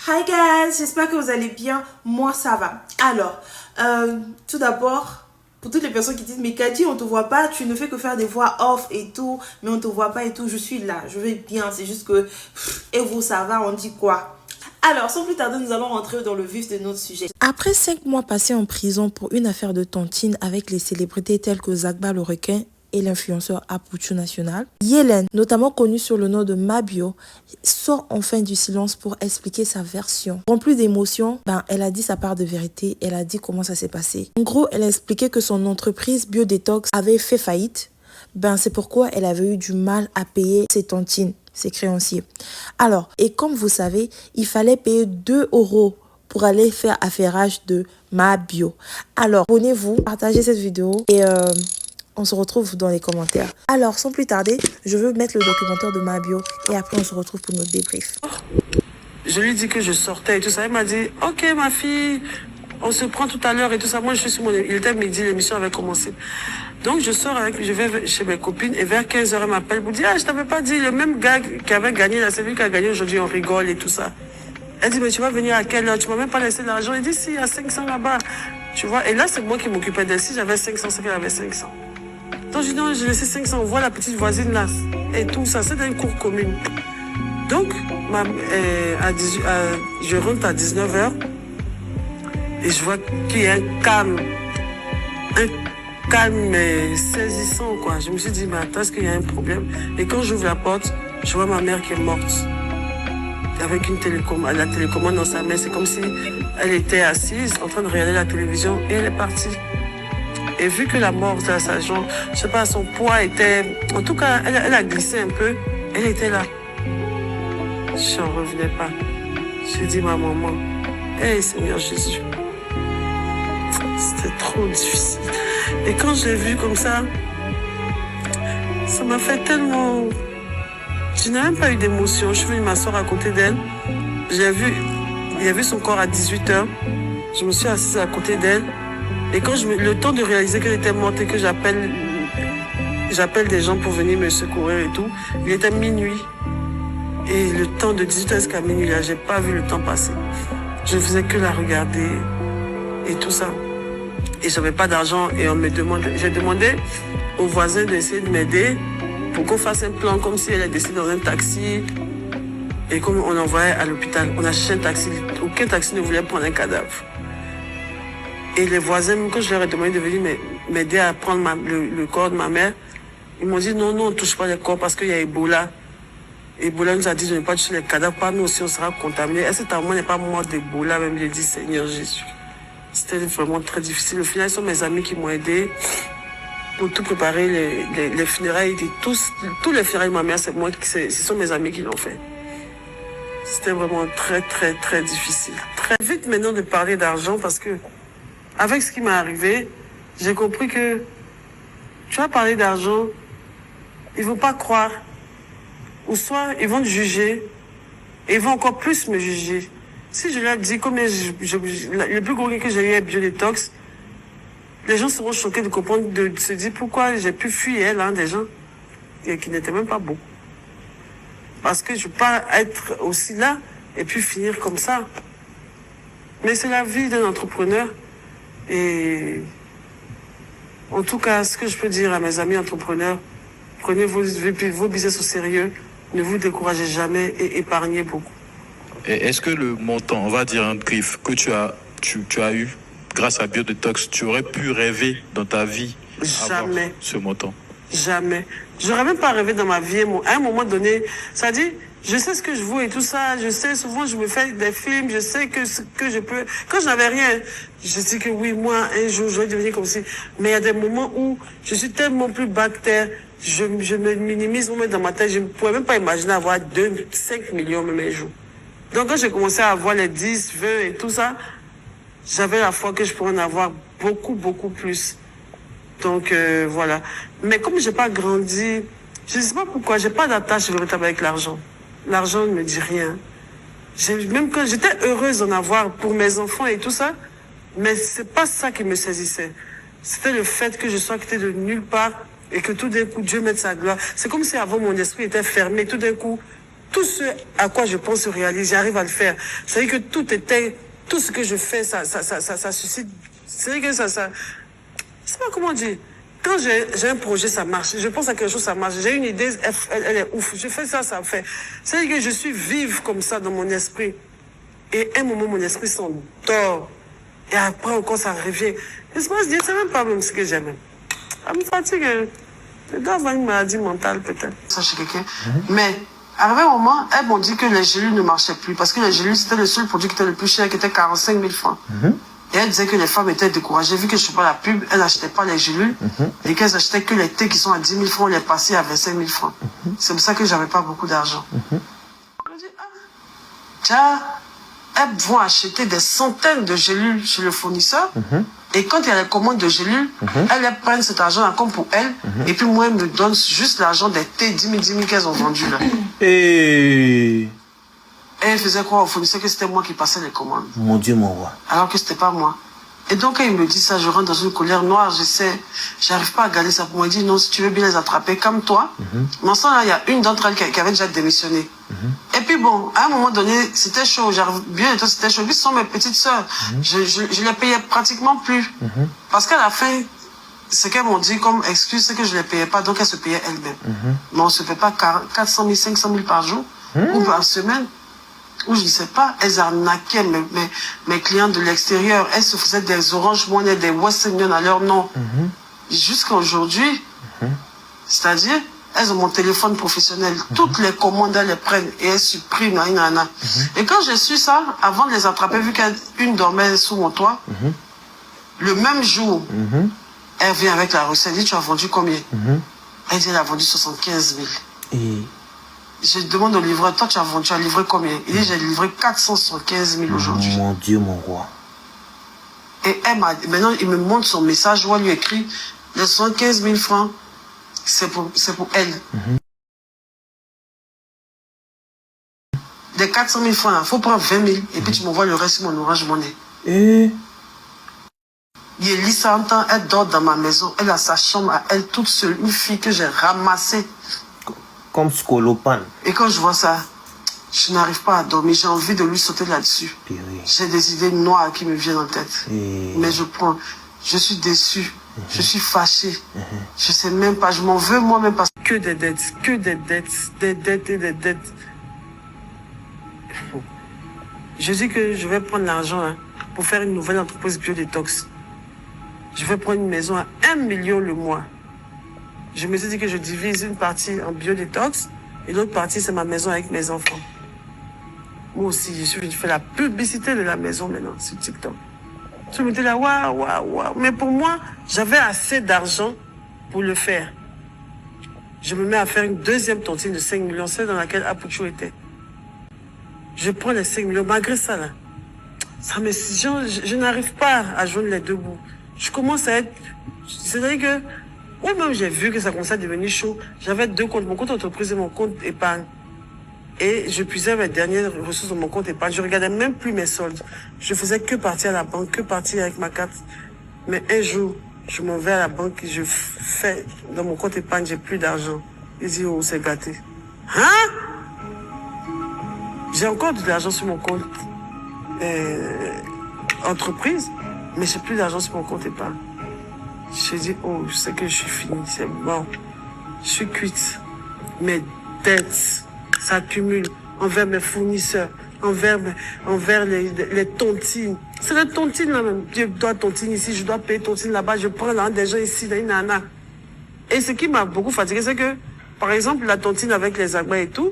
Hi guys, j'espère que vous allez bien. Moi ça va. Alors, tout d'abord, pour toutes les personnes qui disent mais Kadi, on te voit pas, tu ne fais que faire des voix off et tout, mais on te voit pas et tout, je suis là, je vais bien, c'est juste que et vous ça va, on dit quoi? Alors, sans plus tarder, nous allons rentrer dans le vif de notre sujet. Après 5 mois passés en prison pour une affaire de tontine avec les célébrités telles que Zagba le requin et l'influenceur Apuchu National, Yellen, notamment connue sur le nom de Mabio, sort enfin du silence pour expliquer sa version. Remplie d'émotions, elle a dit sa part de vérité, elle a dit comment ça s'est passé. En gros, elle a expliqué que son entreprise Biodetox avait fait faillite. C'est pourquoi elle avait eu du mal à payer ses tontines, ses créanciers. Alors, et comme vous savez, il fallait payer 2 € pour aller faire affairage de Mabio. Alors, abonnez-vous, partagez cette vidéo et on se retrouve dans les commentaires. Alors, sans plus tarder, je veux mettre le documentaire de Mabio et après on se retrouve pour notre débrief. Je lui dis que je sortais et tout ça. Elle m'a dit, ok ma fille, on se prend tout à l'heure et tout ça. Moi, je suis sur mon... Il était midi, l'émission avait commencé. Donc, je sors avec, je vais chez mes copines et vers 15 h elle m'appelle pour dire, je t'avais pas dit, le même gars qui avait gagné, là, c'est lui qui a gagné aujourd'hui, on rigole et tout ça. Elle dit, mais tu vas venir à quelle heure? Tu m'as même pas laissé de l'argent. Il dit, si, il y a 500 là-bas. Tu vois, et là, c'est moi qui m'occupais d'elle. Si j'avais 500, c'est qu'elle avait 500. Donc, je dis, non, j'ai laissé 500. On voit la petite voisine là. Et tout ça, c'est dans une cour commune. Donc, je rentre à 19 h et je vois qu'il y a un calme saisissant, quoi. Je me suis dit, mais attends, est-ce qu'il y a un problème? Et quand j'ouvre la porte, je vois ma mère qui est morte. Avec la télécommande dans sa main. C'est comme si elle était assise, en train de regarder la télévision, et elle est partie. Et vu que la mort de sa jambe, je sais pas, son poids était... En tout cas, elle a glissé un peu, elle était là. Je n'en revenais pas. J'ai dit, ma maman, hey, Seigneur Jésus. C'était trop difficile. Et quand je l'ai vue comme ça m'a fait tellement... Je n'ai même pas eu d'émotion. Je suis venue m'asseoir à côté d'elle. Il y avait son corps à 18 h. Je me suis assise à côté d'elle. Et quand le temps de réaliser qu'elle était morte et que j'appelle des gens pour venir me secourir et tout, il était minuit. Et le temps de 18 h jusqu'à minuit, là, j'ai pas vu le temps passer. Je faisais que la regarder et tout ça. Et j'avais pas d'argent et j'ai demandé aux voisins d'essayer de m'aider pour qu'on fasse un plan comme si elle est décédée dans un taxi et comme on l'envoyait à l'hôpital. On a cherché un taxi, aucun taxi ne voulait prendre un cadavre. Et les voisins, quand je leur ai demandé de venir m'aider à prendre le corps de ma mère, ils m'ont dit non, on ne touche pas les corps parce qu'il y a Ebola. Ebola nous a dit de ne pas toucher les cadavres, pas nous aussi on sera contaminés. Est-ce que ta maman n'est pas morte d'Ebola? Même j'ai dit Seigneur Jésus. C'était vraiment très difficile. Au final, ce sont mes amis qui m'ont aidé pour tout préparer, les funérailles. Tous les funérailles de ma mère, ce sont mes amis qui l'ont fait. C'était vraiment très, très, très difficile. Très vite maintenant de parler d'argent parce que, avec ce qui m'est arrivé, j'ai compris que tu vas parler d'argent, ils ne vont pas croire. Ou soit ils vont te juger et ils vont encore plus me juger. Si je leur dis combien le plus gros gain que j'ai eu est Biodetox, les gens seront choqués de comprendre, de se dire pourquoi j'ai pu fuir des gens qui n'étaient même pas beaux. Parce que je ne peux pas être aussi là et puis finir comme ça. Mais c'est la vie d'un entrepreneur. Et en tout cas, ce que je peux dire à mes amis entrepreneurs, prenez vos business au sérieux, ne vous découragez jamais et épargnez beaucoup. Et est-ce que le montant, on va dire un griffe, que tu as eu grâce à Biodetox, tu aurais pu rêver dans ta vie Jamais. Avoir ce montant? Jamais. J'aurais même pas rêvé dans ma vie à un moment donné. Ça dit, je sais ce que je vaux et tout ça. Je sais, souvent, je me fais des films. Je sais que je peux. Quand je n'avais rien, je sais que oui, moi, un jour, je vais devenir comme si. Mais il y a des moments où je suis tellement plus bas que terre. Je me minimise moi dans ma tête. Je ne pouvais même pas imaginer avoir 5 millions même un jour. Donc, quand j'ai commencé à avoir les 10, 20 et tout ça, j'avais la foi que je pourrais en avoir beaucoup, beaucoup plus. Donc, voilà. Mais comme j'ai pas grandi, je ne sais pas pourquoi, j'ai pas d'attache véritable avec l'argent. L'argent ne me dit rien. Même quand j'étais heureuse d'en avoir pour mes enfants et tout ça, mais c'est pas ça qui me saisissait. C'était le fait que je sois quitté de nulle part et que tout d'un coup, Dieu mette sa gloire. C'est comme si avant mon esprit était fermé. Tout d'un coup, tout ce à quoi je pense se réalise, j'arrive à le faire. C'est-à-dire que tout ce que je fais, ça suscite, c'est-à-dire que je sais pas comment dire. Quand j'ai un projet, ça marche. Je pense à quelque chose, ça marche. J'ai une idée, elle est ouf. Je fais ça, ça fait. C'est-à-dire que je suis vive comme ça dans mon esprit. Et à un moment, mon esprit s'endort. Et après, encore, ça revient. Je se dire, c'est même pas même ce que j'aime. Ça me fatigue. Je dois avoir une maladie mentale, peut-être. Ça, chez quelqu'un. Mais, arrivé un moment, elles m'ont dit que les gélules ne marchaient plus. Parce que les gélules, c'était le seul produit qui était le plus cher, qui était 45 000 francs. Et elle disait que les femmes étaient découragées. Vu que je ne fais pas la pub, elles n'achetaient pas les gélules. Et qu'elles achetaient que les thés qui sont à 10 000 francs, on les passait à 25 000 francs. C'est pour ça que j'avais pas beaucoup d'argent. Je me dis, tiens, elles vont acheter des centaines de gélules chez le fournisseur. Et quand il y a les commandes de gélules, elles prennent cet argent-là comme pour elles. Et puis moi, elles me donnent juste l'argent des thés, 10 000 qu'elles ont vendus là. Et elle faisait croire au fournisseur que c'était moi qui passais les commandes. mon Dieu, mon roi. Alors que c'était pas moi. Et donc, quand il me dit ça, je rentre dans une colère noire, j'arrive pas à garder ça pour moi. Il dit, non, si tu veux bien les attraper, comme toi. Mais en ce temps-là, il y a une d'entre elles qui avait déjà démissionné. Et puis bon, à un moment donné, c'était chaud, j'arrive bien, et toi, c'était chaud. Puis ce sont mes petites sœurs. Je les payais pratiquement plus. Parce qu'à la fin, ce qu'elles m'ont dit comme excuse, c'est que je les payais pas, donc elles se payaient elles-mêmes. Mais on se paye pas 400 000, 500 000 par jour, ou par semaine. Ou je ne sais pas, elles arnaquaient mes clients de l'extérieur. Elles se faisaient des Orange Money, des Western Union à leur nom. Jusqu'à aujourd'hui, c'est-à-dire, elles ont mon téléphone professionnel. Toutes les commandes, elles les prennent et elles suppriment. Et quand j'ai su ça, avant de les attraper, vu qu'une dormait sous mon toit, le même jour, elle vient avec la recette. Elle dit, tu as vendu combien? Elle dit, elle a vendu 75 000. Et Je demande au livreur, toi tu as livré combien? Il dit, j'ai livré 475 000 aujourd'hui. mon Dieu, mon roi. Et maintenant, il me montre son message où elle lui écrit, les 75 000 francs, c'est pour elle. Des 400 000 francs, il faut prendre 20 000 et puis tu m'envoies le reste sur mon Orange Money. Et Yéli, 100 ans, elle dort dans ma maison, elle a sa chambre à elle toute seule, une fille que j'ai ramassée. comme Skolopan. Et quand je vois ça, je n'arrive pas à dormir. J'ai envie de lui sauter là-dessus. J'ai des idées noires qui me viennent en tête. Mais je suis déçu. Je suis fâché. Je sais même pas, je m'en veux moi-même parce que des dettes, des dettes et des dettes. Je dis que je vais prendre l'argent pour faire une nouvelle entreprise biodétox. Je vais prendre une maison à 1 million le mois. Je me suis dit que je divise une partie en biodétox et l'autre partie, c'est ma maison avec mes enfants. Moi aussi, je fais la publicité de la maison maintenant sur TikTok. Je me dis là, waouh. Mais pour moi, j'avais assez d'argent pour le faire. Je me mets à faire une deuxième tontine de 5 millions, celle dans laquelle Apucho était. Je prends les 5 millions, malgré ça là. Je n'arrive pas à joindre les deux bouts. Je commence à être... C'est-à-dire que... Moi-même, j'ai vu que ça commençait à devenir chaud. J'avais deux comptes, mon compte entreprise et mon compte épargne. Et je puisais mes dernières ressources dans mon compte épargne. Je regardais même plus mes soldes. Je faisais que partir à la banque, que partir avec ma carte. Mais un jour, je m'en vais à la banque et je fais dans mon compte épargne, j'ai plus d'argent. Ils disent, oh, c'est gâté. J'ai encore de l'argent sur mon compte entreprise, mais j'ai plus d'argent sur mon compte épargne. J'ai dit, oh, je sais que je suis fini, c'est bon. Je suis cuite. Mes dettes s'accumulent envers mes fournisseurs, envers les tontines. C'est les tontines là même. Je dois tontine ici, je dois payer tontine là-bas, je prends l'argent des gens ici, dans une nana. Et ce qui m'a beaucoup fatigué, c'est que, par exemple, la tontine avec les Zagba et tout,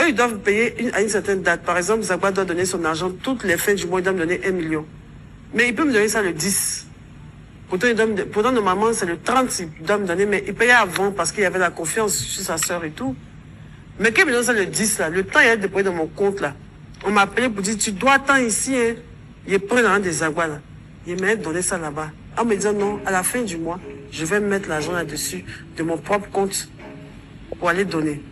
eux, ils doivent payer à une certaine date. Par exemple, Zagba doit donner son argent toutes les fins du mois, il doit me donner 1 million. Mais il peut me donner ça le 10. Pourtant, normalement, c'est le 30, il doit me donner, mais il payait avant parce qu'il y avait la confiance sur sa sœur et tout. Mais quand il me donne ça le 10, là, le temps, il est déposé dans mon compte, là. On m'a appelé pour dire, tu dois attendre ici, hein. Il prend l'argent des Zagba, là. Il m'a donné ça là-bas. En me disant, non, à la fin du mois, je vais mettre l'argent là-dessus, de mon propre compte, pour aller donner.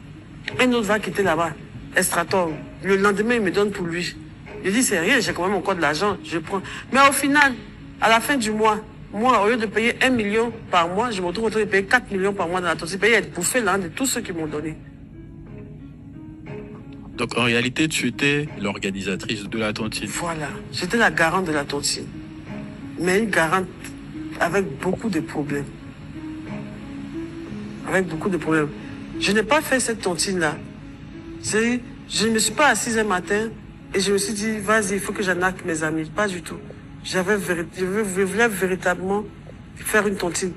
Un autre va quitter là-bas, Estrator. Le lendemain, il me donne pour lui. Je dis, c'est rien, j'ai quand même encore de l'argent, je prends. Mais au final, à la fin du mois, moi, au lieu de payer 1 million par mois, je me retrouve en train de payer 4 millions par mois dans la tontine. Payer être bouffé là de tous ceux qui m'ont donné. Donc en réalité, tu étais l'organisatrice de la tontine. Voilà, j'étais la garante de la tontine. Mais une garante avec beaucoup de problèmes. Avec beaucoup de problèmes. Je n'ai pas fait cette tontine-là. Je ne me suis pas assise un matin et je me suis dit, vas-y, il faut que j'arnaque mes amis. Pas du tout. Je voulais véritablement faire une tontine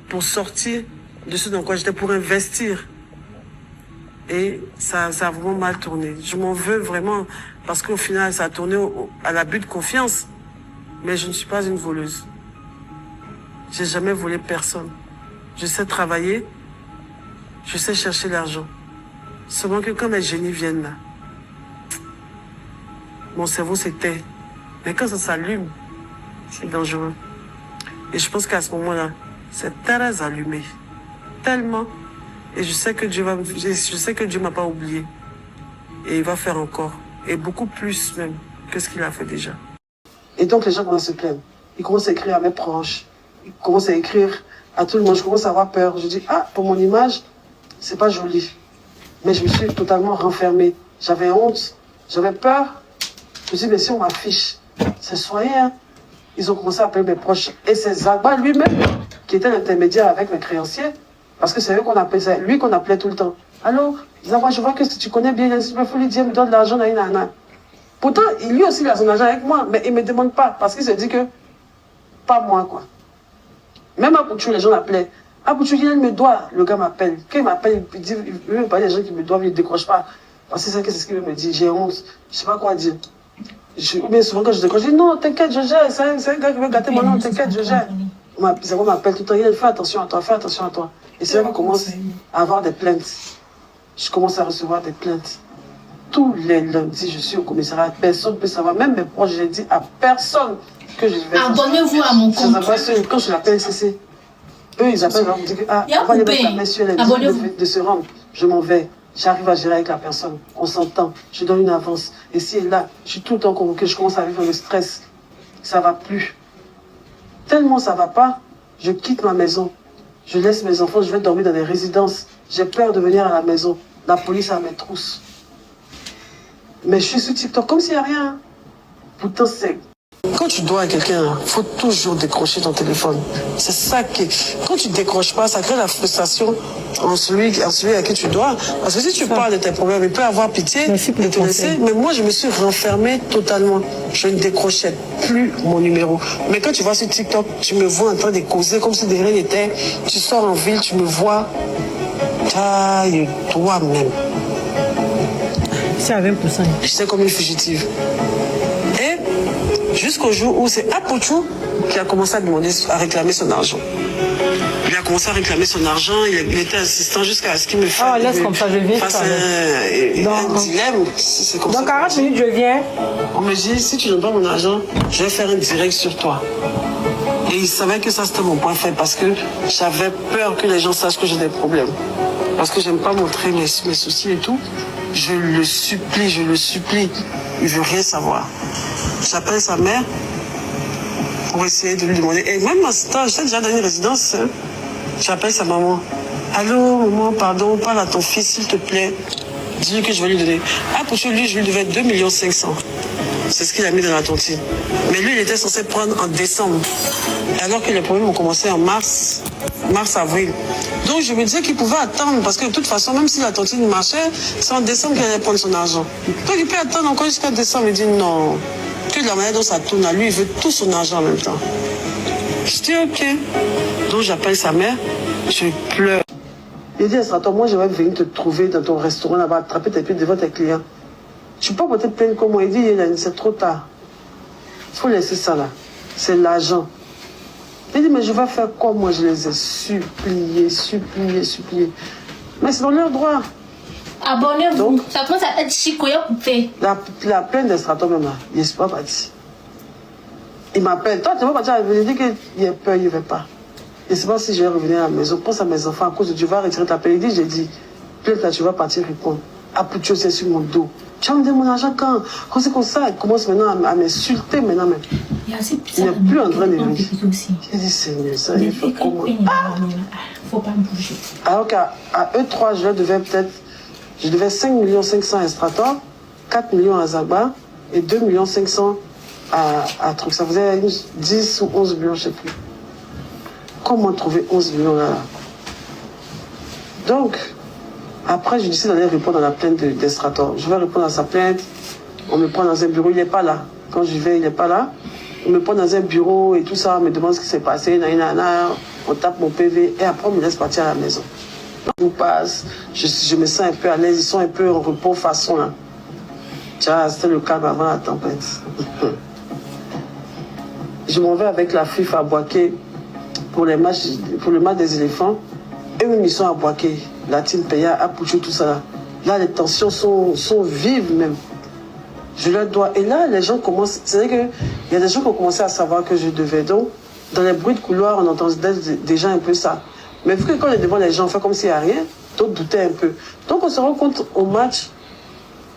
pour sortir de ce dans quoi j'étais, pour investir. Et ça a vraiment mal tourné. Je m'en veux vraiment parce qu'au final, ça a tourné à l'abus de confiance. Mais je ne suis pas une voleuse. J'ai jamais volé personne. Je sais travailler. Je sais chercher l'argent. Seulement que quand les génies viennent là, mon cerveau s'éteint. Mais quand ça s'allume, c'est dangereux. Et je pense qu'à ce moment-là, c'est très allumé. Tellement. Et je sais que Dieu m'a pas oublié. Et il va faire encore. Et beaucoup plus même que ce qu'il a fait déjà. Et donc les gens commencent à se plaindre. Ils commencent à écrire à mes proches. Ils commencent à écrire à tout le monde. Je commence à avoir peur. Je dis, pour mon image, c'est pas joli. Mais je me suis totalement renfermée. J'avais honte. J'avais peur. Je me suis dit, mais si on m'affiche, c'est soigné. Hein. Ils ont commencé à appeler mes proches. Et c'est Zagba lui-même qui était l'intermédiaire avec mes créanciers. Parce que c'est lui qu'on appelait, lui qu'on appelait tout le temps. Allô, Zagba, je vois que tu connais bien, il faut lui dire, me donne de l'argent, nanana. Pourtant, lui aussi, il a son argent avec moi, mais il ne me demande pas, parce qu'il se dit que, pas moi, quoi. Même à Pouchou, les gens l'appelaient. À Pouchou, il me doit, le gars m'appelle. Quand il m'appelle, il dit, il veut me parler des gens qui me doivent, il ne décroche pas. Parce que c'est ce qu'il me dit, j'ai honte, je ne sais pas quoi dire. Mais souvent, quand je décroche, je dis, non, t'inquiète, je gère, c'est un gars qui veut gâter mon nom, t'inquiète, je gère. Zagba m'appelle tout le temps, il dit, fais attention à toi, fais attention à toi. Et c'est là qu'on commence à avoir des plaintes. Je commence à recevoir des plaintes. Tous les lundis, je suis au commissariat. Personne ne peut savoir. Même mes proches, j'ai dit à personne que je vais. Abonnez-vous à mon compte. Quand je l'appelle CC, eux, ils appellent, ils me disent on va les mettre la main sur les de se rendre. Je m'en vais. J'arrive à gérer avec la personne. On s'entend. Je donne une avance. Et si elle est là, je suis tout le temps convoqué. Je commence à vivre le stress. Ça ne va plus. Tellement ça ne va pas, je quitte ma maison. Je laisse mes enfants, je vais dormir dans des résidences. J'ai peur de venir à la maison. La police a mes trousses. Mais je suis sur TikTok comme s'il n'y a rien. Pourtant, c'est... Quand tu dois à quelqu'un, il faut toujours décrocher ton téléphone. C'est ça qui... Quand tu ne décroches pas, ça crée la frustration en celui à qui tu dois. Parce que si tu parles de tes problèmes, il peut avoir pitié et te laisser. Mais moi, je me suis renfermée totalement. Je ne décrochais plus mon numéro. Mais quand tu vas sur TikTok, tu me vois en train de causer comme si de rien n'était. Tu sors en ville, tu me vois. Taille toi-même. C'est à 20%. J'étais comme une fugitive. Et jusqu'au jour où c'est Apouchou qui a commencé à réclamer son argent. Il a commencé à réclamer son argent, il était assistant jusqu'à ce qu'il me fasse laisse comme ça, je viens. un dilemme. Comme dans 40 minutes, je viens. On me dit, si tu ne donnes pas mon argent, je vais faire un direct sur toi. Et il savait que ça c'était mon point faible parce que j'avais peur que les gens sachent que j'ai des problèmes. Parce que j'aime pas montrer mes soucis et tout. Je le supplie. Il veut rien savoir. J'appelle sa mère pour essayer de lui demander. Et même à ce temps, j'étais déjà dans une résidence. Hein. J'appelle sa maman. Allô, maman, pardon, parle à ton fils, s'il te plaît. Dis-lui que je vais lui donner. Pour lui, je lui devais 2 500 000. C'est ce qu'il a mis dans la tontine. Mais lui, il était censé prendre en décembre. Alors que les problèmes ont commencé en mars-avril. Donc je me disais qu'il pouvait attendre, parce que de toute façon, même si la tontine marchait, c'est en décembre qu'il allait prendre son argent. Donc il peut attendre encore jusqu'à décembre. Il dit non, que de la manière dont ça tourne à lui, il veut tout son argent en même temps. Je dis ok. Donc j'appelle sa mère, je pleure. Il dit, attends, moi je vais venir te trouver dans ton restaurant là-bas, attraper tes pieds devant tes clients. Tu peux porter plainte comme moi. Il dit, c'est trop tard. Il faut laisser ça là. C'est l'argent. Il dit, mais je vais faire quoi? Moi, je les ai suppliés. Mais c'est dans leur droit. Abonnez-vous. Ça commence à être chicoya coupé. La plainte d'Estraton même là, il n'est pas parti. Il m'appelle. Toi, tu vas partir. Il dit qu'il a peur, il ne veut pas. Je ne sais pas si je vais revenir à la maison. Pense à mes enfants. À cause de tu vas retirer ta plainte. Il dit, j'ai dit, plainte là, tu vas partir répondre. Apoucho, c'est sur mon dos. Tu vas me donner mon argent quand c'est comme ça, il commence maintenant à m'insulter maintenant même. Il n'est plus en train de vivre. J'ai dit, Seigneur, ça, il faut comment. Faut pas me bouger. Alors qu'à eux trois, je devais peut-être, Je devais 5 500 000 à Strator, 4 millions à Zagba et 2 500 000 à truc. Ça faisait 10 ou 11 millions, je ne sais plus. Comment trouver 11 millions là? Donc, après, je décide d'aller répondre à la plainte d'Estrator. Je vais répondre à sa plainte. On me prend dans un bureau, il n'est pas là. Quand je vais, il n'est pas là. On me prend dans un bureau et tout ça, on me demande ce qui s'est passé. On tape mon PV et après, on me laisse partir à la maison. Tout passe, je me sens un peu à l'aise. Ils sont un peu en repos façon là. Tiens, c'était le calme avant la tempête. Je m'en vais avec la FIF à Boaké pour le match des éléphants. Eux-mêmes, ils sont à Boaké. La team Paya, à Pouchou, tout ça là. Là, les tensions sont vives même. Je leur dois. Et là, les gens commencent. C'est vrai qu'il y a des gens qui ont commencé à savoir que je devais. Donc, dans les bruits de couloir, on entend déjà un peu ça. Mais vu que quand on est devant les gens, on fait comme s'il n'y a rien, d'autres doutaient un peu. Donc, on se rend compte au match.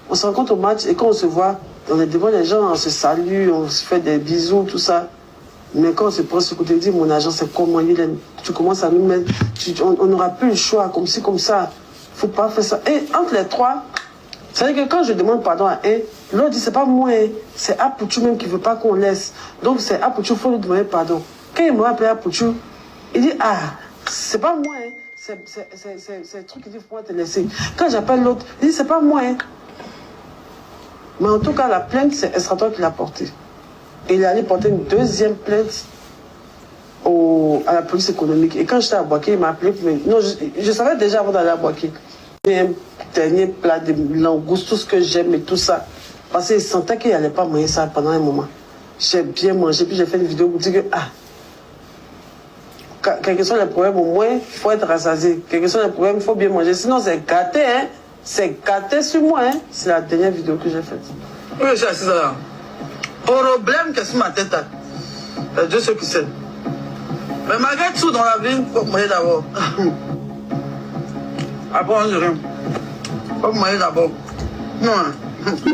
On se rend compte au match et quand on se voit, on est devant les gens, on se salue, on se fait des bisous, tout ça. Mais quand on se prend ce côté, dit mon agent, c'est comment tu commences à nous mettre. On n'aura plus le choix, comme ci, comme ça. Faut pas faire ça. Et entre les trois, c'est-à-dire que quand je demande pardon à un, l'autre dit c'est pas moi, c'est Apouchou même qui veut pas qu'on laisse. Donc c'est Apouchou, il faut lui demander pardon. Quand il m'a appelé Apouchou, il dit ah, c'est pas moi, c'est le truc qu'il dit faut te laisser. Quand j'appelle l'autre, il dit c'est pas moi. Mais en tout cas, la plainte, c'est Estrator qui l'a portée. Et il est allé porter une deuxième plainte à la police économique. Et quand j'étais à Boaké, il m'a appelé. Non, je savais déjà avant d'aller à Boaké. Un dernier plat de langoustes, tout ce que j'aime et tout ça. Parce qu'il sentait qu'il n'allait pas manger ça pendant un moment. J'ai bien mangé, puis j'ai fait une vidéo pour dire que, quels que soient les problèmes, au moins, il faut être rassasié. Quels que soient les problèmes, il faut bien manger. Sinon, c'est gâté, hein. C'est gâté sur moi, hein. C'est la dernière vidéo que j'ai faite. Oui, je suis assis là. Problème, qu'est-ce que ma tête a? Dieu sait qui c'est. Mais malgré tout dans la vie, il faut manger d'abord. Après, on ne dit rien. Il faut manger d'abord. Non,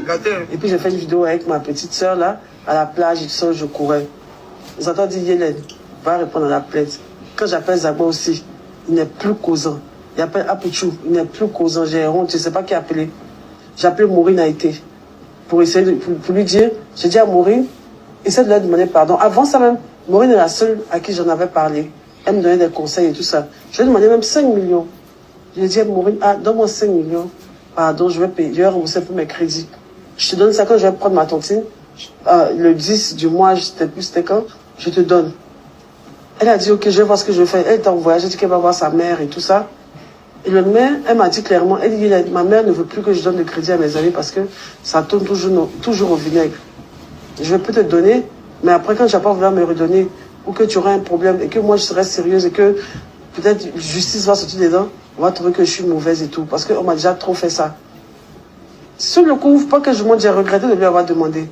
gâté. Et puis j'ai fait une vidéo avec ma petite soeur là, à la plage, et tout ça, je courais. Ils entendent dire Yélène, va répondre à la plainte. Quand j'appelle Zagba aussi, il n'est plus causant. Il appelle Apouchou, il n'est plus causant. J'ai honte, je ne sais pas qui a appelé. J'ai appelé Maureen Haïté pour essayer pour lui dire, j'ai dit à Maureen, essaie de leur demander pardon. Avant ça même, Maureen est la seule à qui j'en avais parlé. Elle me donnait des conseils et tout ça. Je lui ai demandé même 5 millions. Je lui ai dit à Maureen, donne-moi 5 millions. Pardon, je vais payer, je vais rembourser un peu mes crédits. Je te donne ça quand je vais prendre ma tontine. Le 10 du mois, c'était quand, je te donne. Elle a dit, ok, je vais voir ce que je vais faire. Elle était en voyage, elle a dit qu'elle va voir sa mère et tout ça. Et le lendemain, elle m'a dit clairement, elle dit, ma mère ne veut plus que je donne le crédit à mes amis parce que ça tourne toujours au vinaigre. Je vais peut te donner, mais après quand je vais pas vouloir me redonner, ou que tu auras un problème, et que moi je serai sérieuse, et que peut-être justice va sortir dedans, on va trouver que je suis mauvaise et tout, parce qu'on m'a déjà trop fait ça. Sur le coup, pas que j'ai regretté de lui avoir demandé.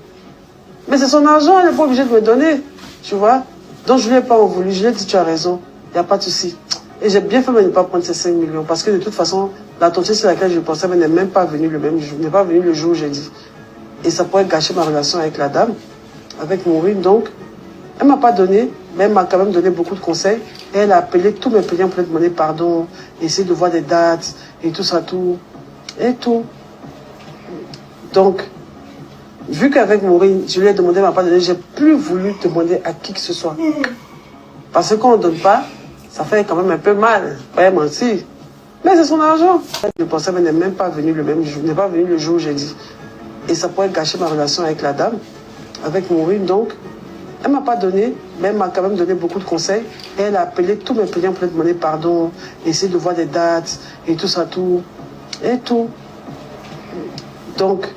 Mais c'est son argent, elle n'est pas obligée de me donner, tu vois. Donc je lui ai pas en voulu, je lui ai dit, tu as raison, il n'y a pas de souci. Et j'ai bien fait de ne pas prendre ces 5 millions, parce que de toute façon, la tontine sur laquelle je pensais n'est même pas venue le même jour, n'est pas venue le jour où j'ai dit. Et ça pourrait gâcher ma relation avec la dame, avec Maureen. Donc, elle ne m'a pas donné, mais elle m'a quand même donné beaucoup de conseils. Et elle a appelé tous mes clients pour leur demander pardon, essayer de voir des dates, et tout ça, tout. Et tout. Donc, vu qu'avec Maureen, je lui ai demandé, elle ne m'a pas donné, j'ai plus voulu demander à qui que ce soit. Parce que quand on ne donne pas, ça fait quand même un peu mal. Pas mentir. Mais c'est son argent. Je pensais qu'elle n'est même pas venue le même jour, n'est pas venue le jour où j'ai dit. Et ça pourrait gâcher ma relation avec la dame, avec Maureen. Donc, elle ne m'a pas donné, mais elle m'a quand même donné beaucoup de conseils. Et elle a appelé tous mes clients pour leur demander pardon, essayer de voir des dates, et tout ça, tout. Et tout. Donc,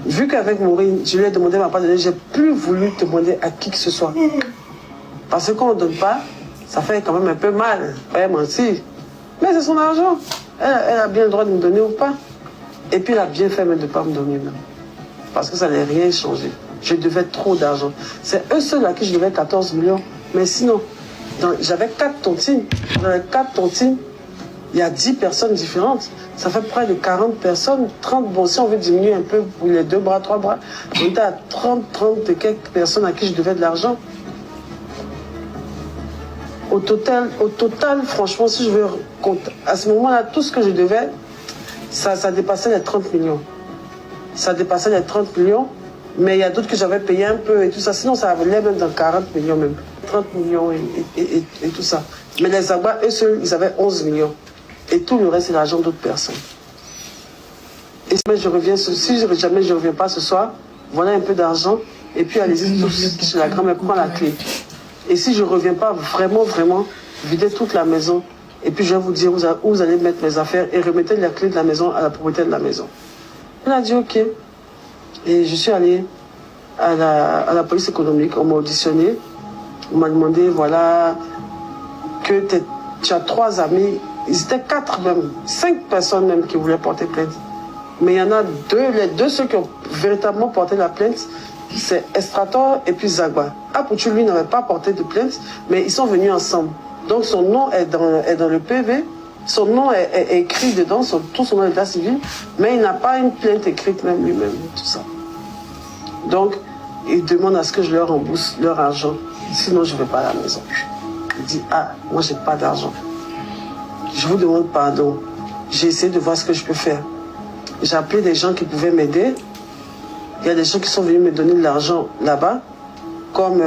vu qu'avec Maureen, je lui ai demandé, elle ne m'a pas donné, j'ai plus voulu demander à qui que ce soit. Parce que quand on ne donne pas, ça fait quand même un peu mal. Pas mentir. Mais c'est son argent. Elle a bien le droit de me donner ou pas. Et puis elle a bien fait même de ne pas me donner même. Parce que ça n'a rien changé. Je devais trop d'argent. C'est eux seuls à qui je devais 14 millions. Mais sinon, j'avais 4 tontines. Dans les 4 tontines, il y a 10 personnes différentes. Ça fait près de 40 personnes. 30, bon, si on veut diminuer un peu pour les 2 bras, 3 bras, on était à 30 et quelques personnes à qui je devais de l'argent. Au total, franchement, si je veux compter, à ce moment-là, tout ce que je devais, ça dépassait les 30 millions. Ça dépassait les 30 millions, mais il y a d'autres que j'avais payé un peu et tout ça. Sinon, ça allait même dans 40 millions même. 30 millions et tout ça. Mais les Zagba, eux seuls, ils avaient 11 millions. Et tout le reste, c'est l'argent d'autres personnes. Et si jamais je ne reviens pas ce soir, voilà un peu d'argent. Et puis allez-y tous chez la grand-mère, prends la clé. Et si je ne reviens pas, vraiment, videz toute la maison. Et puis je vais vous dire où vous allez mettre mes affaires et remettez la clé de la maison à la propriétaire de la maison. Elle a dit ok. Et je suis allée à la police économique, on m'a auditionné. On m'a demandé, voilà, que tu as 3 amis, ils étaient 4 même, 5 personnes même qui voulaient porter plainte. Mais il y en a 2, les 2 ceux qui ont véritablement porté la plainte, c'est Estrator et puis Zagba. Apoutu, lui, n'avait pas porté de plainte, mais ils sont venus ensemble. Donc son nom est dans le PV, son nom est écrit dedans, tout son nom d'état civil, mais il n'a pas une plainte écrite même lui-même, tout ça. Donc, il demande à ce que je leur rembourse leur argent, sinon je ne vais pas à la maison. Il dit, ah, moi j'ai pas d'argent. Je vous demande pardon. J'ai essayé de voir ce que je peux faire. J'ai appelé des gens qui pouvaient m'aider. Il y a des gens qui sont venus me donner de l'argent là-bas. Comme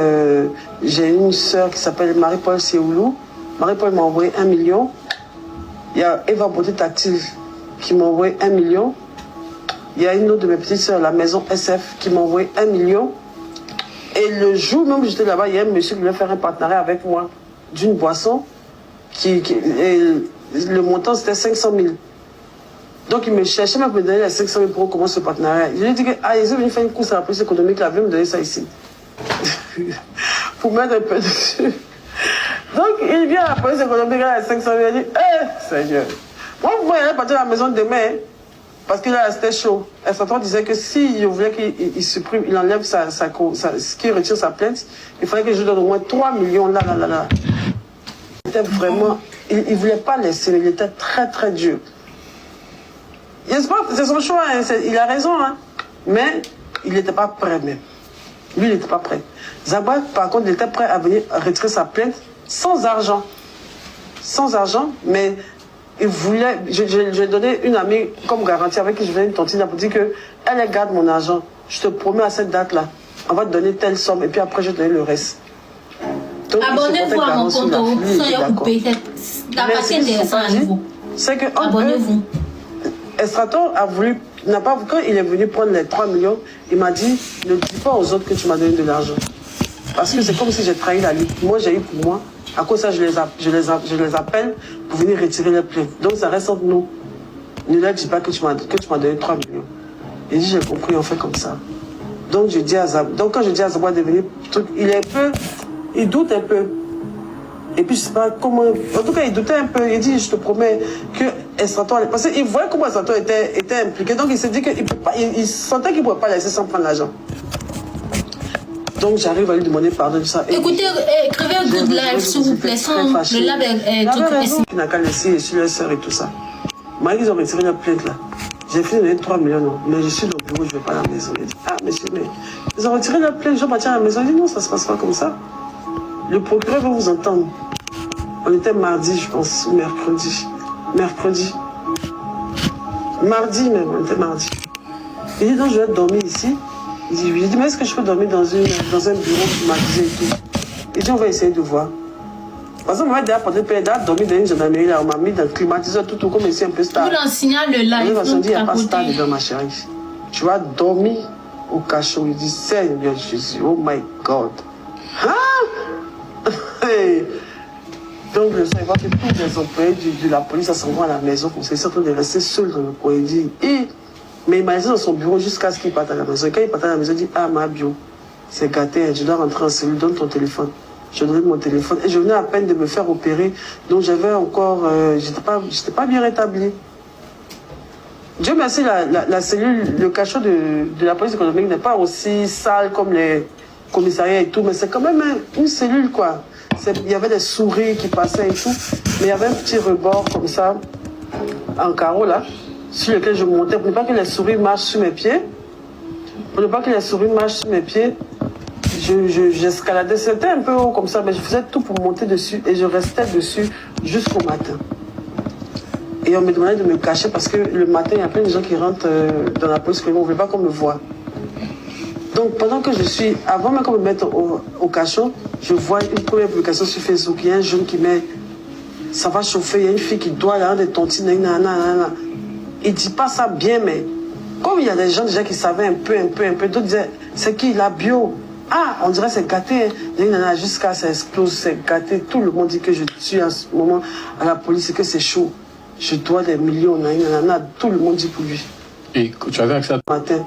j'ai une sœur qui s'appelle Marie-Paul Séoulou. Marie-Paul m'a envoyé 1 million. Il y a Eva Beauté Tactile qui m'a envoyé 1 million. Il y a une autre de mes petites sœurs, la maison SF, qui m'a envoyé 1 million. Et le jour même où j'étais là-bas, il y a un monsieur qui voulait faire un partenariat avec moi d'une boisson. Et le montant, c'était 500 000. Donc, il me cherchait même pour me donner les 500 000 pour commencer ce partenariat. Je lui ai dit que, ils sont venus faire une course à la police économique, là, viens me donner ça ici. Pour mettre un peu dessus. Donc, il vient à la police économique, là, à 500 000, il dit, Seigneur, moi, vous voyez, aller partir à la maison demain, parce que là, c'était chaud. Estrator disait que s'il voulait qu'il supprime, il enlève qu'il retire sa plainte, il fallait que je donne au moins 3 millions là. Il était vraiment, il ne voulait pas laisser, il était très, très dur. C'est son choix, hein, il a raison, hein. Mais il n'était pas prêt même. Lui, il n'était pas prêt. Zagba, par contre, il était prêt à venir retirer sa plainte sans argent. Sans argent, mais il voulait... J'ai donné une amie comme garantie avec qui je venais une tontine pour dire qu'elle garde mon argent. Je te promets à cette date-là, on va te donner telle somme et puis après je vais te donner le reste. Abonnez-vous à mon compte, soyez coupé. La partie intéressante à nouveau. C'est que abonnez-vous. Estrator a voulu, quand il est venu prendre les 3 millions, il m'a dit, ne dis pas aux autres que tu m'as donné de l'argent. Parce que c'est comme si j'ai trahi la ligue. Moi, j'ai eu pour moi. À cause de ça, je les appelle pour venir retirer les plaintes. Donc, ça reste entre nous. Ne leur dis pas que tu m'as donné 3 millions. Il dit, j'ai compris, on fait comme ça. Donc, je dis à Zab. Donc, quand je dis à Zab de venir, il doute un peu. Et puis, je ne sais pas comment... En tout cas, il doutait un peu. Il dit, je te promets que Estrator... Parce qu'il voyait comment Estrator était impliqué. Donc, il s'est dit qu'il sentait qu'il ne pouvait pas laisser sans prendre l'argent. Donc, j'arrive à lui demander pardon de ça. Écoutez, écrivez un good live, s'il vous plaît. Le lab est tout précis. Il n'a qu'à laisser sur les sœurs et tout ça. Moi, ils ont retiré la plainte, là. J'ai fini de donner 3 millions, non. Mais je suis dans le bureau, je ne vais pas à la maison. Il dit, ah, monsieur, mais... Ils ont retiré la plainte, je vais partir à la maison. Il dit, non, ça ne se passe pas comme ça. Le procureur va vous entendre. On était mardi, je pense, ou mercredi. Mardi même, on était mardi. Il dit, non, je vais dormir ici. Il dit, oui. J'ai dit, mais est-ce que je peux dormir dans un bureau climatisé et tout? Il dit, on va essayer de voir. Parce que moi, déjà, pendant que j'ai dormi dans une gendarmerie, là, on m'a mis dans le climatiseur, tout comme ici, un peu stable. Vous l'enseignez le live. Il dit, il n'y a pas stable dedans, ma chérie. Tu vas dormir au cachot. Il dit, Seigneur Jésus, oh my God. Hein? Hey. Donc, le soir, il voit que tous les employés de la police s'en vont à la maison, comme ça, ils sont en train de rester seuls dans le coin. Il dit, mais il m'a laissé dans son bureau jusqu'à ce qu'il parte à la maison. Et quand il part à la maison, il dit, ah, ma bio, c'est gâté, je dois rentrer en cellule, donne ton téléphone. Je donnais mon téléphone. Et je venais à peine de me faire opérer. Donc, j'avais encore, j'étais pas bien rétabli. Dieu merci, la cellule, le cachot de la police économique n'est pas aussi sale comme les commissariats et tout, mais c'est quand même une cellule, quoi. Il y avait des souris qui passaient et tout, mais il y avait un petit rebord comme ça, en carreau là, sur lequel je montais pour ne pas que les souris marchent sur mes pieds. J'escaladais, c'était un peu haut comme ça, mais je faisais tout pour monter dessus et je restais dessus jusqu'au matin. Et on me demandait de me cacher parce que le matin, il y a plein de gens qui rentrent dans la police, on ne veut pas qu'on me voie. Donc pendant que je suis, avant même qu'on me mette au cachot, je vois une première publication sur Facebook, il y a un jeune qui met, ça va chauffer, il y a une fille qui doit aller des tontines, il ne dit pas ça bien, mais comme il y a des gens déjà qui savaient un peu, d'autres disaient, c'est qui la bio? Ah, on dirait c'est gâté, jusqu'à ça explose, c'est gâté. Tout le monde dit que je suis en ce moment à la police et que c'est chaud. Je dois des millions, tout le monde dit pour lui. Et tu avais accès à... Matin,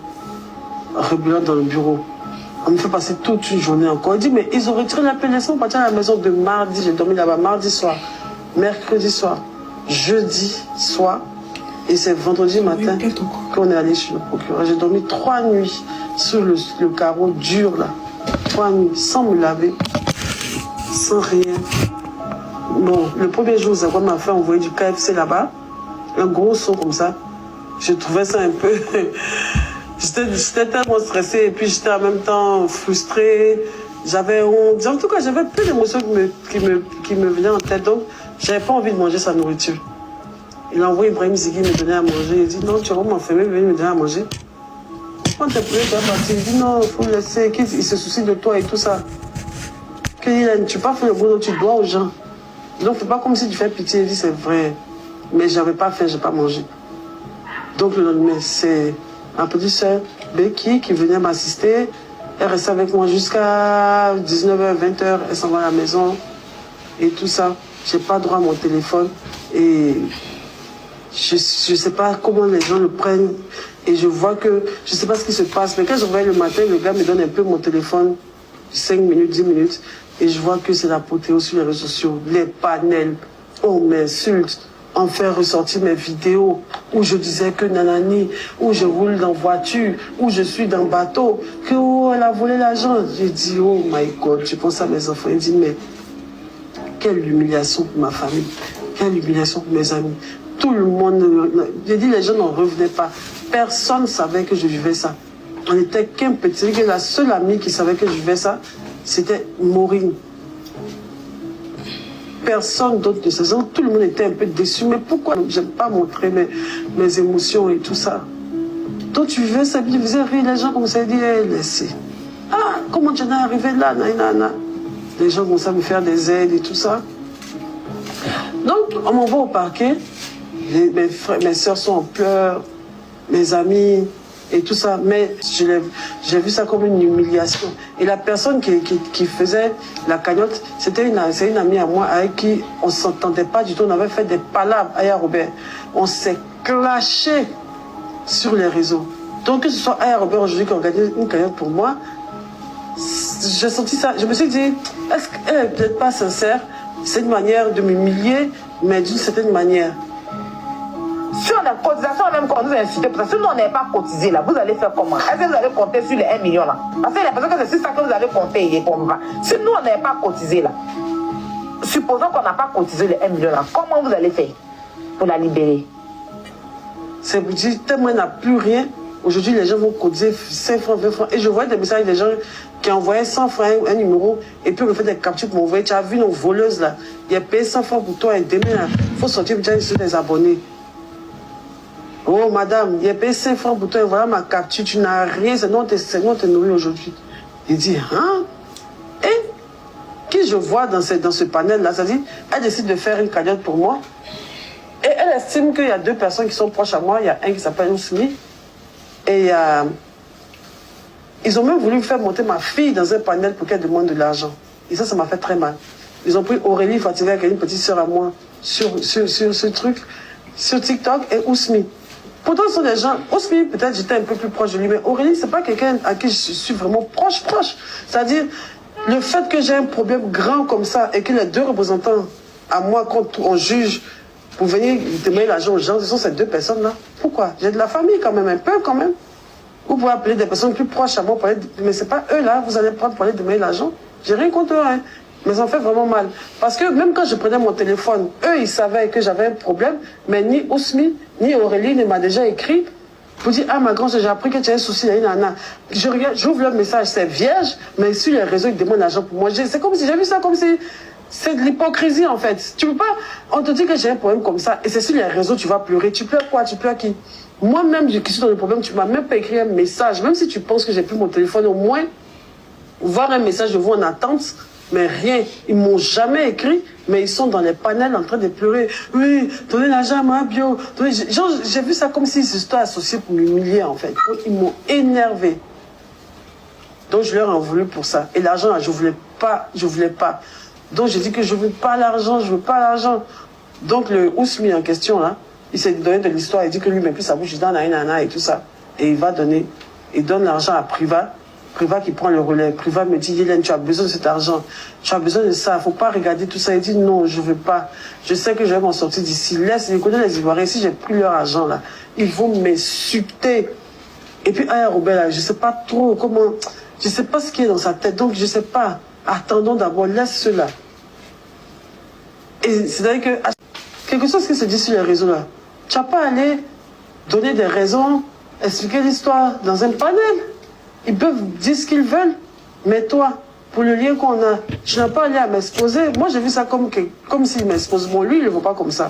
rebulant dans le bureau. On me fait passer toute une journée encore. Il dit, mais ils ont retiré l'appellation, on partit à la maison de mardi. J'ai dormi là-bas mardi soir, mercredi soir, jeudi soir. Et c'est vendredi matin qu'on est allé chez le procureur. J'ai dormi 3 nuits sur le carreau dur là. 3 nuits, sans me laver, sans rien. Bon, le premier jour, Zagwa m'a fait envoyer du KFC là-bas. Un gros saut comme ça. Je trouvais ça un peu... J'étais tellement stressée et puis j'étais en même temps frustrée. J'avais honte. En tout cas, j'avais plein d'émotions qui me venaient en tête. Donc, j'avais pas envie de manger sa nourriture. Il a envoyé Ibrahim Zigui me donner à manger. Il dit non, tu vas m'enfermer, venir me donner à manger. Quand t'es prêt, tu vas partir. Il dit non, il faut le laisser. Il se soucie de toi et tout ça. Tu n'as pas fait le boulot, tu dois aux gens. Donc, fais pas comme si tu fais pitié. Il dit c'est vrai. Mais j'avais pas faim, j'ai pas mangé. Donc, le lendemain, c'est ma petite soeur, Becky, qui venait m'assister. Elle restait avec moi jusqu'à 19h, 20h. Elle s'en va à la maison et tout ça. J'ai pas droit à mon téléphone. Et je sais pas comment les gens le prennent. Et je vois que, je sais pas ce qui se passe. Mais quand je réveille le matin, le gars me donne un peu mon téléphone, 5 minutes, 10 minutes. Et je vois que c'est l'apothéose sur les réseaux sociaux. Les panels, on m'insulte. On fait ressortir mes vidéos où je disais que nanani, où je roule dans voiture, où je suis dans bateau, que oh, elle a volé l'argent. J'ai dit, oh my God, je pense à mes enfants. Il dit, mais quelle humiliation pour ma famille, quelle humiliation pour mes amis. Tout le monde, j'ai dit, les gens n'en revenaient pas. Personne ne savait que je vivais ça. On n'était qu'un petit, que la seule amie qui savait que je vivais ça, c'était Maureen. Personne d'autre de ces ans, tout le monde était un peu déçu. Mais pourquoi je n'aime pas montrer mes émotions et tout ça? Toi, tu veux ça, tu faisais rire les gens comme ça, ils disaient, laissez. Ah, comment tu en es arrivé là, nanana. Les gens commençaient à me faire des aides et tout ça. Donc, on m'envoie au parquet. Mes soeurs sont en pleurs, mes amis et tout ça. Mais j'ai vu ça comme une humiliation. Et la personne qui faisait la cagnotte, c'est une amie à moi avec qui on ne s'entendait pas du tout. On avait fait des palabres à Robert. On s'est clashé sur les réseaux. Donc que ce soit Aya Robert aujourd'hui qui organise une cagnotte pour moi, j'ai senti ça. Je me suis dit, est-ce qu'elle n'est peut-être pas sincère? C'est une manière de m'humilier, mais d'une certaine manière. Sur la cotisation, même quand on nous a incité, parce que si nous on n'avait pas cotisé là, vous allez faire comment? Est-ce que vous allez compter sur les 1 million là? Parce que l'impression que c'est ça que vous allez compter. Si nous on n'avait pas cotisé là, supposons qu'on n'a pas cotisé les 1 million là, comment vous allez faire pour la libérer? C'est pour dire, tellement il n'a plus rien. Aujourd'hui, les gens vont cotiser 5 francs, 20 francs. Et je voyais des messages des gens qui envoyaient 100 francs, un numéro, et puis on me fait des captures pour m'envoyer. Tu as vu nos voleuses là, il a payé 100 francs pour toi et demain, il faut sortir déjà sur des abonnés. Oh madame, il a payé 5 francs pour toi et voilà ma capture, tu n'as rien, c'est nous on te nourrit aujourd'hui. Il dit, hein? Et qui je vois dans ce panel là, ça dit, elle décide de faire une cagnotte pour moi. Et elle estime qu'il y a 2 personnes qui sont proches à moi. Il y a un qui s'appelle Ousmi. Et ils ont même voulu faire monter ma fille dans un panel pour qu'elle demande de l'argent. Et ça m'a fait très mal. Ils ont pris Aurélie Fatiga, qui est une petite soeur à moi, sur ce truc, sur TikTok, et Ousmi. Pourtant, ce sont des gens... Ousmi, peut-être j'étais un peu plus proche de lui, mais Aurélie, c'est pas quelqu'un à qui je suis vraiment proche. C'est-à-dire, le fait que j'ai un problème grand comme ça, et que les 2 représentants à moi, quand on juge, pour venir demander l'argent aux gens, ce sont ces 2 personnes-là. Pourquoi? J'ai de la famille quand même, un peu quand même. Vous pouvez appeler des personnes plus proches à moi, mais ce n'est pas eux là, vous allez prendre pour aller demander l'argent. J'ai rien contre eux, hein. Mais ça me fait vraiment mal. Parce que même quand je prenais mon téléphone, eux, ils savaient que j'avais un problème, mais ni Ousmi, ni Aurélie ne m'a déjà écrit pour dire, ah ma grande, j'ai appris que tu as un souci, j'ouvre leur message, c'est vierge, mais sur les réseaux, ils demandent l'argent pour moi. C'est comme si, j'ai vu ça comme si C'est de l'hypocrisie en fait. Tu peux pas, on te dit que j'ai un problème comme ça et c'est sur les réseaux tu vas pleurer. Tu pleures quoi? Tu pleures qui? Moi-même, qui suis dans le problème, tu m'as même pas écrit un message. Même si tu penses que j'ai plus mon téléphone, au moins, voir un message de vous en attente, mais rien. Ils m'ont jamais écrit, mais ils sont dans les panels en train de pleurer. Oui, donnez l'argent à ma bio. J'ai vu ça comme s'ils étaient associés pour m'humilier en fait. Donc, ils m'ont énervé. Donc je leur en voulu pour ça. Et l'argent, je voulais pas. Donc j'ai dit que je veux pas l'argent. Donc le Ousmi en question là, il s'est donné de l'histoire, il dit que lui met plus sa bouche dans la et tout ça. Et il va donner, il donne l'argent à Priva qui prend le relais. Priva me dit, Hélène, tu as besoin de cet argent, tu as besoin de ça, faut pas regarder tout ça. Il dit non, je veux pas, je sais que je vais m'en sortir d'ici. Laisse, je connais les Ivoiriens, si j'ai pris leur argent là, ils vont m'insulter. Et puis Aya Robert là, je sais pas trop comment, je sais pas ce qui est dans sa tête, donc je sais pas. Attendons d'abord, laisse cela. Et c'est-à-dire que quelque chose qui se dit sur les réseaux là, tu n'as pas à aller donner des raisons, expliquer l'histoire dans un panel. Ils peuvent dire ce qu'ils veulent, mais toi, pour le lien qu'on a, je n'ai pas allé à m'exposer. Moi, j'ai vu ça comme s'il m'expose. Bon, lui, il ne le voit pas comme ça.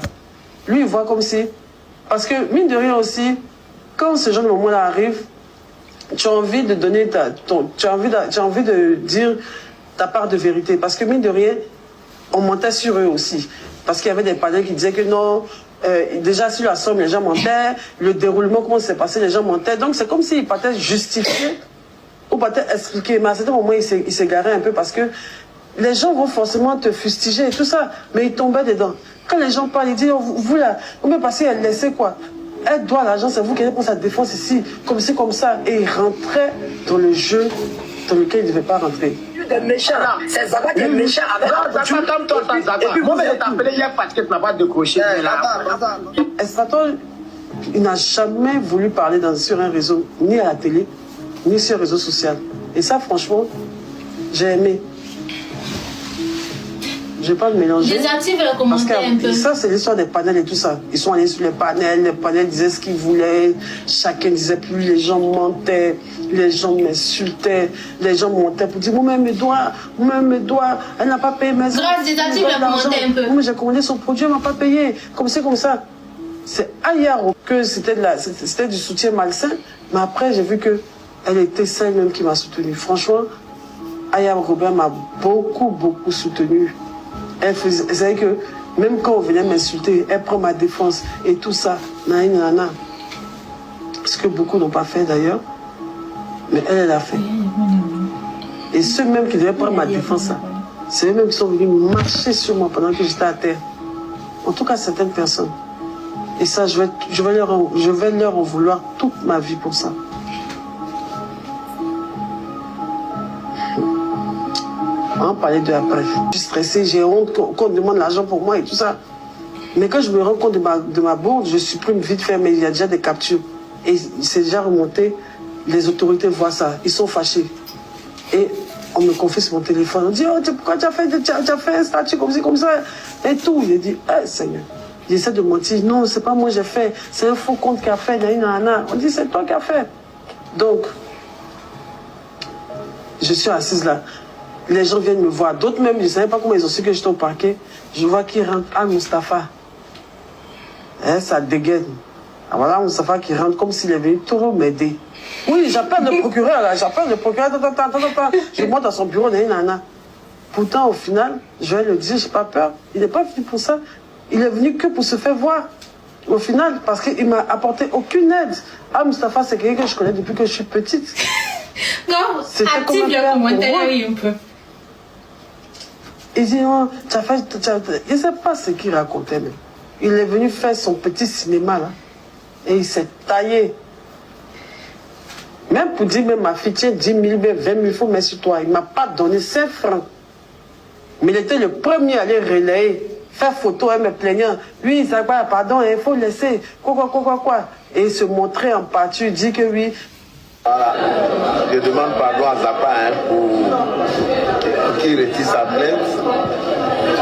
Lui, il voit comme si... Parce que, mine de rien aussi, quand ce genre de moment-là arrive, tu as envie de donner tu as envie de dire ta part de vérité. Parce que, mine de rien, on mentait sur eux aussi. Parce qu'il y avait des panels qui disaient que non... déjà sur la somme, les gens mentaient, le déroulement, comment s'est passé, les gens mentaient. Donc c'est comme s'ils partaient justifier ou partaient expliquer. Mais à certains moments, ils s'égaraient un peu parce que les gens vont forcément te fustiger et tout ça. Mais ils tombaient dedans. Quand les gens parlent, ils disent, oh, vous là, vous me passez, elle laissait quoi? Elle doit l'argent, c'est vous qui allez pour sa défense ici, comme ci, comme ça. Et ils rentraient dans le jeu dans lequel ils ne devaient pas rentrer. Des méchants, c'est Zaba qui est méchant avec Zaba comme toi, Zaba. Et puis moi, je t'appelais hier parce que tu n'as pas décroché. Estraton, il n'a jamais voulu parler sur un réseau, ni à la télé, ni sur un réseau social. Et ça, franchement, j'ai aimé. Je ne vais pas me mélanger. Désactive le commentaire un peu. Ça, c'est l'histoire des panels et tout ça. Ils sont allés sur les panels disaient ce qu'ils voulaient, chacun disait plus, les gens mentaient, les gens m'insultaient, les gens montaient pour dire, moi-même mes doigts, elle n'a pas payé mes Grâce, désactive le commentaire un peu. Moi, j'ai commandé son produit, elle ne m'a pas payé. Comme ça. C'est ailleurs que c'était du soutien malsain, mais après, j'ai vu qu'elle était celle même qui m'a soutenue. Franchement, Aya Robert m'a beaucoup soutenue. Elle faisait que même quand on venait m'insulter, elle prend ma défense et tout ça. Nana. Ce que beaucoup n'ont pas fait d'ailleurs. Mais elle a fait. Et ceux même qui devaient prendre ma défense, c'est eux-mêmes qui sont venus marcher sur moi pendant que j'étais à terre. En tout cas, certaines personnes. Et ça, je vais leur en vouloir toute ma vie pour ça. On parlait de après. Je suis stressée, j'ai honte qu'on demande l'argent pour moi et tout ça. Mais quand je me rends compte de ma bourde, je supprime vite fait, mais il y a déjà des captures. Et c'est déjà remonté, les autorités voient ça, ils sont fâchés. Et on me confie sur mon téléphone, on dit, oh, pourquoi tu as fait un statut comme ça et tout. Il dit, Seigneur. J'essaie de mentir, non, c'est pas moi j'ai fait, c'est un faux compte qui a fait, on dit, c'est toi qui as fait. Donc, je suis assise là. Les gens viennent me voir. D'autres même, je ne savais pas comment ils ont su que j'étais au parquet. Je vois qu'ils rentrent. Ah, Moustapha. Ça dégaine. Ah, voilà, Moustapha qui rentre comme s'il avait trop m'aider. Oui, j'appelle le procureur. Attends. Je monte à son bureau, nana. Pourtant, au final, je vais le dire, je n'ai pas peur. Il n'est pas venu pour ça. Il est venu que pour se faire voir. Au final, parce qu'il ne m'a apporté aucune aide. Ah, Moustapha, c'est quelqu'un que je connais depuis que je suis petite. Non, active le commentaire, oui, un peu. Il dit, non, je ne sais pas ce qu'il racontait, mais il est venu faire son petit cinéma, là, et il s'est taillé. Même pour dire, même ma fille, tiens, 10 000, 20 000, faut mettre sur toi. Il ne m'a pas donné 5 francs. Mais il était le premier à aller relayer, faire photo, elle me plaignant. Lui, il s'appelle, pardon, il faut laisser, quoi. Et il se montrait en partie, il dit que oui. Voilà. Je demande pardon à Zapa pour qu'il retire sa plainte.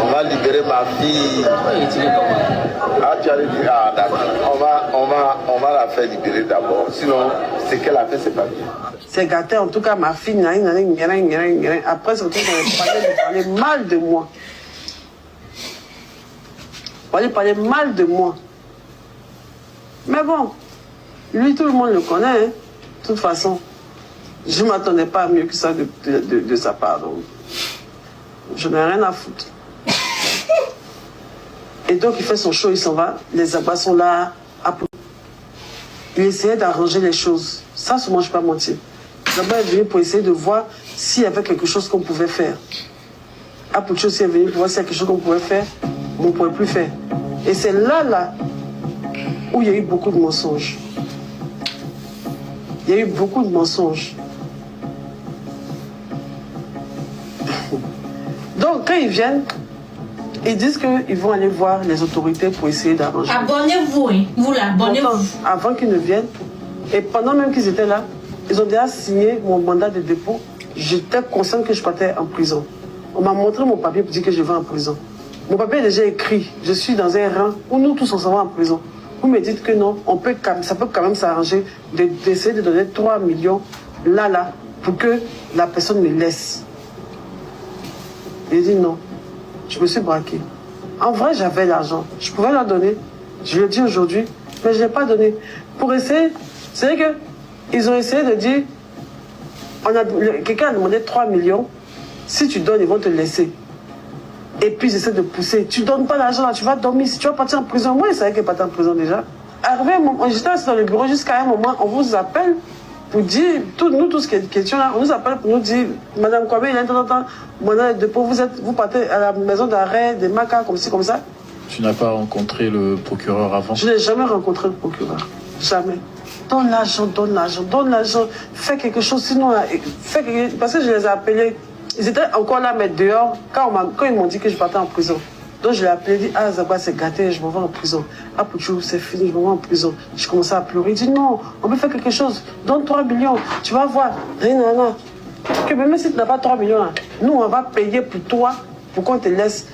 On va libérer ma fille. Ah, tu allais dire, ah d'accord. On va la faire libérer d'abord. Sinon, ce qu'elle a fait, c'est pas bien. C'est gâté, en tout cas, ma fille, après, c'est qu'on parlait mal de moi. pour aller parler mal de moi. Mais bon, lui, tout le monde le connaît. Hein. De toute façon, je ne m'attendais pas à mieux que ça de sa part. Donc, je n'ai rien à foutre. Et donc, il fait son show, il s'en va. Les abats sont là. Il essayait d'arranger les choses. Ça, moi, je ne vais pas mentir. Là-bas, il est venu pour essayer de voir s'il y avait quelque chose qu'on pouvait faire. Apucho aussi est venu pour voir s'il y a quelque chose qu'on pouvait faire, mais on ne pouvait plus faire. Et c'est là où il y a eu beaucoup de mensonges. Il y a eu beaucoup de mensonges. Donc, quand ils viennent, ils disent qu'ils vont aller voir les autorités pour essayer d'arranger. Abonnez-vous, hein. Vous là, abonnez-vous. Avant qu'ils ne viennent, et pendant même qu'ils étaient là, ils ont déjà signé mon mandat de dépôt. J'étais consciente que je partais en prison. On m'a montré mon papier pour dire que je vais en prison. Mon papier est déjà écrit. Je suis dans un rang où nous tous on s'en va en prison. Vous me dites que non, ça peut quand même s'arranger d'essayer de donner 3 millions là, pour que la personne me laisse. J'ai dit non. Je me suis braqué. En vrai, j'avais l'argent. Je pouvais la donner. Je le dis aujourd'hui, mais je ne l'ai pas donné. Pour essayer, c'est vrai qu'ils ont essayé de dire, quelqu'un a demandé 3 millions. Si tu donnes, ils vont te laisser. Et puis, j'essaie de pousser. Tu ne donnes pas l'argent, tu vas dormir. Si tu vas partir en prison, moi, je savais qu'elle partait en prison déjà. Arrivé, j'étais assis dans le bureau jusqu'à un moment, on vous appelle pour dire, nous, tout ce qui est question là, on nous appelle pour nous dire, Madame Kwame, il y a un temps, vous partez à la maison d'arrêt, des macas, comme ci, comme ça. Tu n'as pas rencontré le procureur avant? Je n'ai jamais rencontré le procureur. Jamais. Donne l'argent, donne l'argent, donne l'argent. Fais quelque chose, sinon, parce que je les ai appelés. Ils étaient encore là, mais dehors, quand ils m'ont dit que je partais en prison. Donc je l'ai appelé, dit, ah Zaba, c'est gâté, je m'en vais en prison. Ah Pouchou, c'est fini, je m'en vais en prison. Je commençais à pleurer. Il dit, non, on peut faire quelque chose. Donne 3 millions, tu vas voir. Rien, non. Que même si tu n'as pas 3 millions, là, nous, on va payer pour toi, pour qu'on te laisse.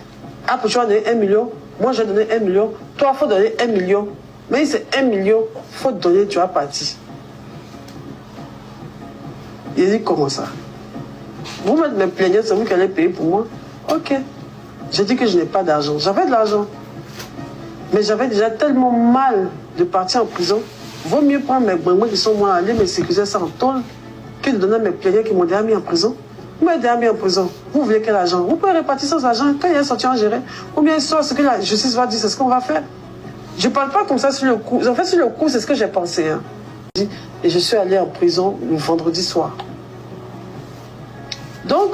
Ah Pouchou a donné 1 million, moi j'ai donné 1 million. Toi, il faut donner 1 million. Mais si c'est 1 million, il faut te donner, tu vas partir. Il dit, comment ça? Vous me plaignez, c'est vous qui allez payer pour moi? Ok. J'ai dit que je n'ai pas d'argent. J'avais de l'argent. Mais j'avais déjà tellement mal de partir en prison. Vaut mieux prendre mes bambous qui sont moi, aller me sécuriser ça en tôle, que de donner mes plaignants qui m'ont déjà mis en prison. Vous m'avez déjà mis en prison. Vous voulez quel argent? Vous pouvez répartir cet argent quand il est sorti en géré. Ou bien soit ce que la justice va dire, c'est ce qu'on va faire. Je ne parle pas comme ça sur le coup. En fait, sur le coup, c'est ce que j'ai pensé. Hein. Et je suis allé en prison le vendredi soir. Donc,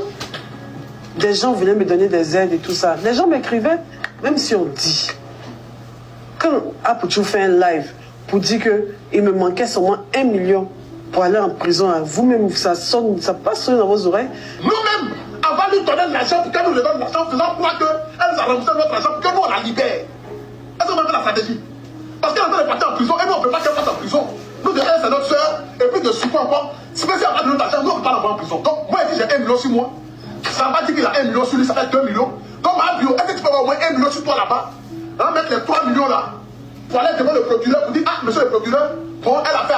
des gens venaient me donner des aides et tout ça. Les gens m'écrivaient, même si on dit, quand Apuchou fait un live pour dire qu'il me manquait seulement 1 million pour aller en prison, vous-même, ça passe dans vos oreilles. Nous-mêmes, avant de nous donner l'argent pour qu'elle nous donne l'argent, faisant croire qu'elle a remboursé notre argent pour que nous on la libère. Est-ce qu'on a fait la stratégie? Parce qu'elle est en train de partir en prison et nous on ne peut pas qu'elle passe en prison. Nous, de elle, c'est notre soeur, et puis de support encore. Si elle n'a pas de notre argent, nous on ne peut pas l'avoir en prison. Donc, moi, j'ai 1 million sur moi. Ça va dire qu'il a 1 million sur lui, ça fait 2 millions. Comme un bio, est-ce que tu peux avoir au moins 1 million sur toi là-bas? Hein, mettre les 3 millions là, pour aller devant le procureur pour dire, ah, monsieur le procureur, bon, elle a fait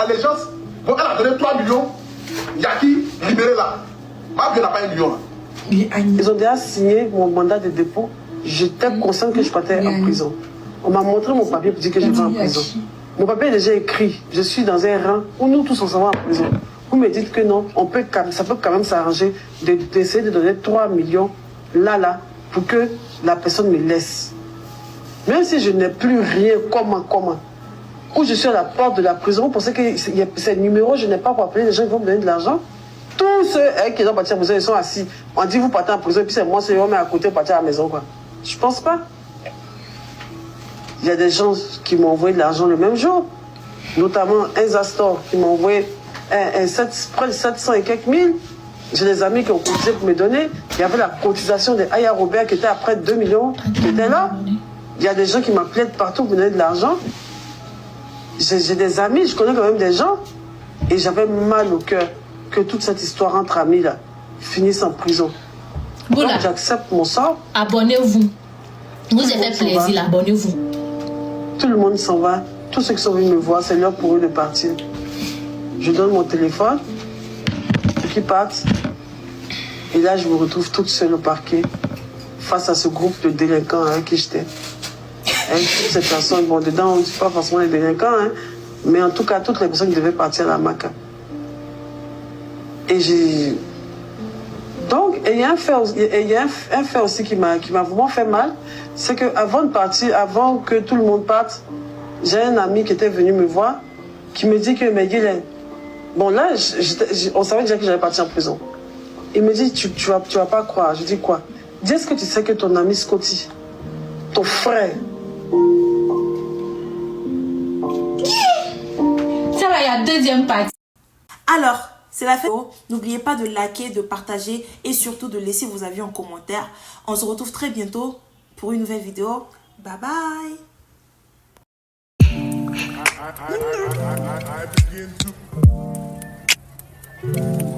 allégeance, bon, elle a donné 3 millions, il y a qui libéré là? Ma bio n'a pas 1 million là. Ils ont déjà signé mon mandat de dépôt. J'étais consciente que je partais en prison. On m'a montré mon papier pour dire que je vais en prison. Mon papier est déjà écrit. Je suis dans un rang où nous tous on s'en va en prison. Vous me dites que non, ça peut quand même s'arranger d'essayer de donner 3 millions là, pour que la personne me laisse. Même si je n'ai plus rien, comment? Où je suis à la porte de la prison, vous pensez que ces numéros, je n'ai pas pour appeler les gens qui vont me donner de l'argent? Tous ceux qui doivent partir en prison, ils sont assis. On dit vous partez en prison, et puis c'est moi, c'est eux, mais à côté, partir à la maison, quoi. Je pense pas. Il y a des gens qui m'ont envoyé de l'argent le même jour, notamment un Zastor qui m'a envoyé près de 700 et quelques mille. J'ai des amis qui ont cotisé pour me donner. Il y avait la cotisation de Aya Robert qui était à près de 2 millions, qui était là. Il y a des gens qui m'appelaient de partout pour me donner de l'argent. J'ai des amis, je connais quand même des gens. Et j'avais mal au cœur que toute cette histoire entre amis là finisse en prison. Donc j'accepte mon sort. Abonnez-vous. Vous avez fait plaisir, abonnez-vous. Tout le monde s'en va. Tous ceux qui sont venus me voir, c'est l'heure pour eux de partir. Je donne mon téléphone, qui partent. Et là, je me retrouve toute seule au parquet, face à ce groupe de délinquants avec qui j'étais. avec toutes ces personnes. Bon, dedans, on ne dit pas forcément les délinquants, hein, mais en tout cas, toutes les personnes qui devaient partir à la MACA. Et j'ai... Donc, il y a un fait aussi qui m'a vraiment fait mal, c'est qu'avant de partir, avant que tout le monde parte, j'ai un ami qui était venu me voir, qui me dit que, mais Guylaine, bon là, on savait déjà que j'allais partir en prison. Il me dit, tu vas pas croire. Je dis quoi? Dis, est-ce que tu sais que ton ami Scotty, ton frère... Ça va, il y a deuxième partie. Alors, c'est la fin. N'oubliez pas de liker, de partager et surtout de laisser vos avis en commentaire. On se retrouve très bientôt pour une nouvelle vidéo. Bye bye. I begin to